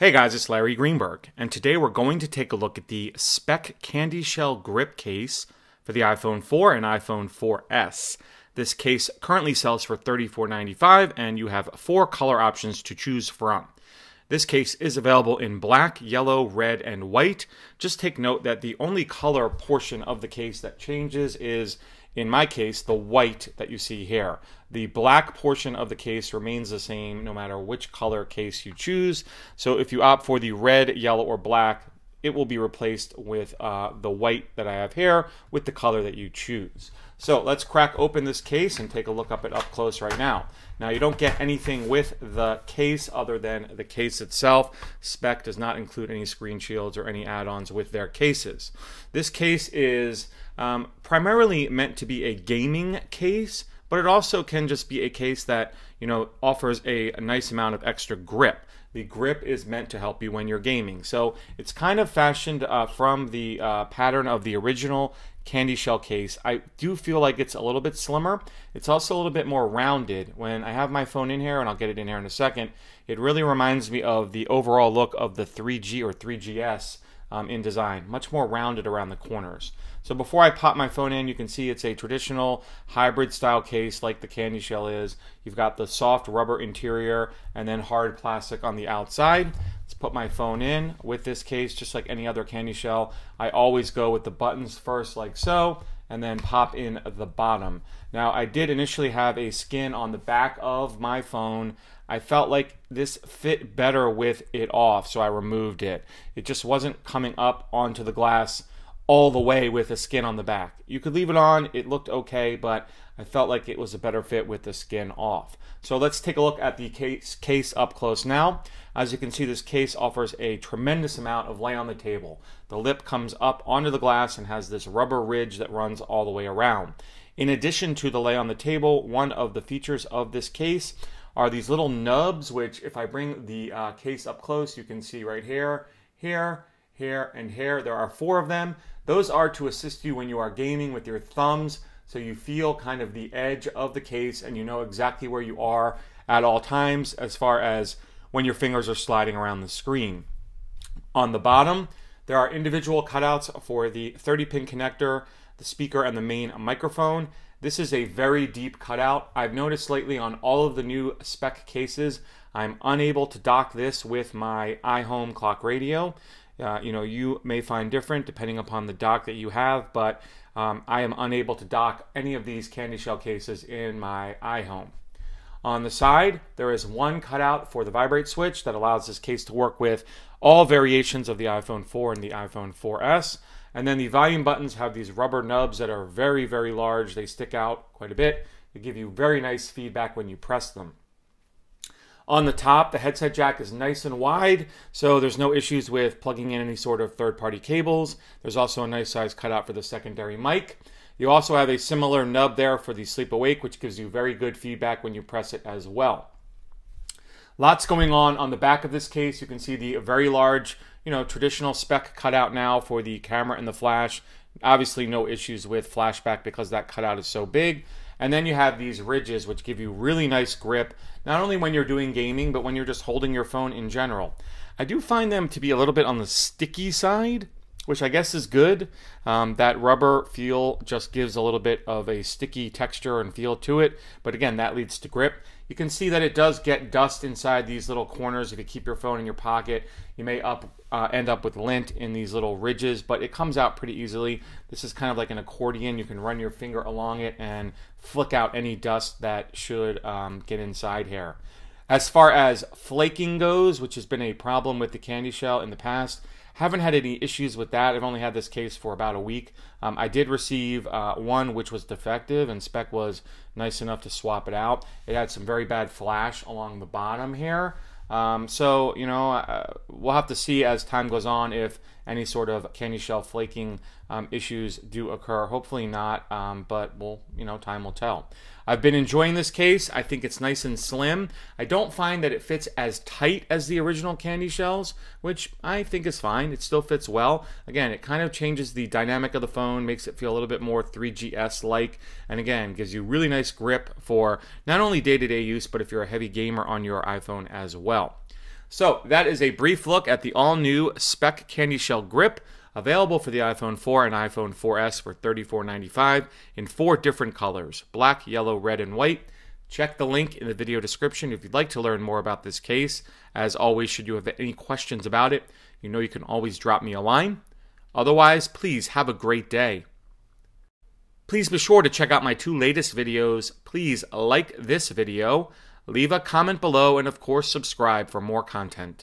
Hey guys, it's Larry Greenberg, and today we're going to take a look at the Speck CandyShell Grip Case for the iPhone 4 and iPhone 4S. This case currently sells for $34.95, and you have 4 color options to choose from. This case is available in black, yellow, red, and white. Just take note that the only color portion of the case that changes is, in my case, the white that you see here. The black portion of the case remains the same no matter which color case you choose. So if you opt for the red, yellow, or black, it will be replaced with the white that I have here with the color that you choose. So let's crack open this case and take a look up close right now. Now you don't get anything with the case other than the case itself. Speck does not include any screen shields or any add-ons with their cases. This case is primarily meant to be a gaming case, but it also can just be a case that, offers a nice amount of extra grip. The grip is meant to help you when you're gaming. So it's kind of fashioned from the pattern of the original CandyShell case. I do feel like it's a little bit slimmer. It's also a little bit more rounded. When I have my phone in here, and I'll get it in here in a second, it really reminds me of the overall look of the 3G or 3GS in design, much more rounded around the corners. So before I pop my phone in, you can see it's a traditional hybrid style case like the CandyShell is. You've got the soft rubber interior and then hard plastic on the outside. Let's put my phone in with this case, just like any other CandyShell. I always go with the buttons first like so, and then pop in the bottom. Now I did initially have a skin on the back of my phone. I felt like this fit better with it off, so I removed it. It just wasn't coming up onto the glass all the way with a skin on the back. You could leave it on, it looked okay, but I felt like it was a better fit with the skin off. So let's take a look at the case up close now. As you can see, this case offers a tremendous amount of lay on the table. The lip comes up onto the glass and has this rubber ridge that runs all the way around. In addition to the lay on the table, one of the features of this case are these little nubs, which if I bring the case up close, you can see right here, here, here, and here. There are 4 of them. Those are to assist you when you are gaming with your thumbs, so you feel kind of the edge of the case and you know exactly where you are at all times as far as when your fingers are sliding around the screen. On the bottom, there are individual cutouts for the 30-pin connector, the speaker, and the main microphone. This is a very deep cutout. I've noticed lately on all of the new Speck cases, I'm unable to dock this with my iHome clock radio. You may find different depending upon the dock that you have, but I am unable to dock any of these CandyShell cases in my iHome. On the side, there is one cutout for the vibrate switch that allows this case to work with all variations of the iPhone 4 and the iPhone 4S. And then the volume buttons have these rubber nubs that are very, very large. They stick out quite a bit. They give you very nice feedback when you press them. On the top, the headset jack is nice and wide, so there's no issues with plugging in any sort of third-party cables. There's also a nice size cutout for the secondary mic. You also have a similar nub there for the sleep awake, which gives you very good feedback when you press it as well. Lots going on the back of this case. You can see the very large, traditional Speck cutout now for the camera and the flash. Obviously no issues with flashback because that cutout is so big. And then you have these ridges which give you really nice grip, not only when you're doing gaming, but when you're just holding your phone in general. I do find them to be a little bit on the sticky side, which I guess is good. That rubber feel just gives a little bit of a sticky texture and feel to it, but again, that leads to grip. You can see that it does get dust inside these little corners. If you keep your phone in your pocket, you may end up with lint in these little ridges, but it comes out pretty easily. This is kind of like an accordion. You can run your finger along it and flick out any dust that should get inside here. As far as flaking goes, which has been a problem with the CandyShell in the past, haven't had any issues with that. I've only had this case for about a week. I did receive one which was defective, and Speck was nice enough to swap it out. It had some very bad flash along the bottom here. We'll have to see as time goes on if any sort of CandyShell flaking issues do occur. Hopefully not, but time will tell. I've been enjoying this case. I think it's nice and slim. I don't find that it fits as tight as the original CandyShells, which I think is fine. It still fits well. Again, it kind of changes the dynamic of the phone, makes it feel a little bit more 3GS-like, and again, gives you really nice grip for not only day-to-day use, but if you're a heavy gamer on your iPhone as well. So that is a brief look at the all-new Speck CandyShell Grip, available for the iPhone 4 and iPhone 4S for $34.95 in 4 different colors: black, yellow, red, and white. Check the link in the video description if you'd like to learn more about this case. As always, should you have any questions about it, you know you can always drop me a line. Otherwise, please have a great day. Please be sure to check out my 2 latest videos. Please like this video, leave a comment below, and of course subscribe for more content.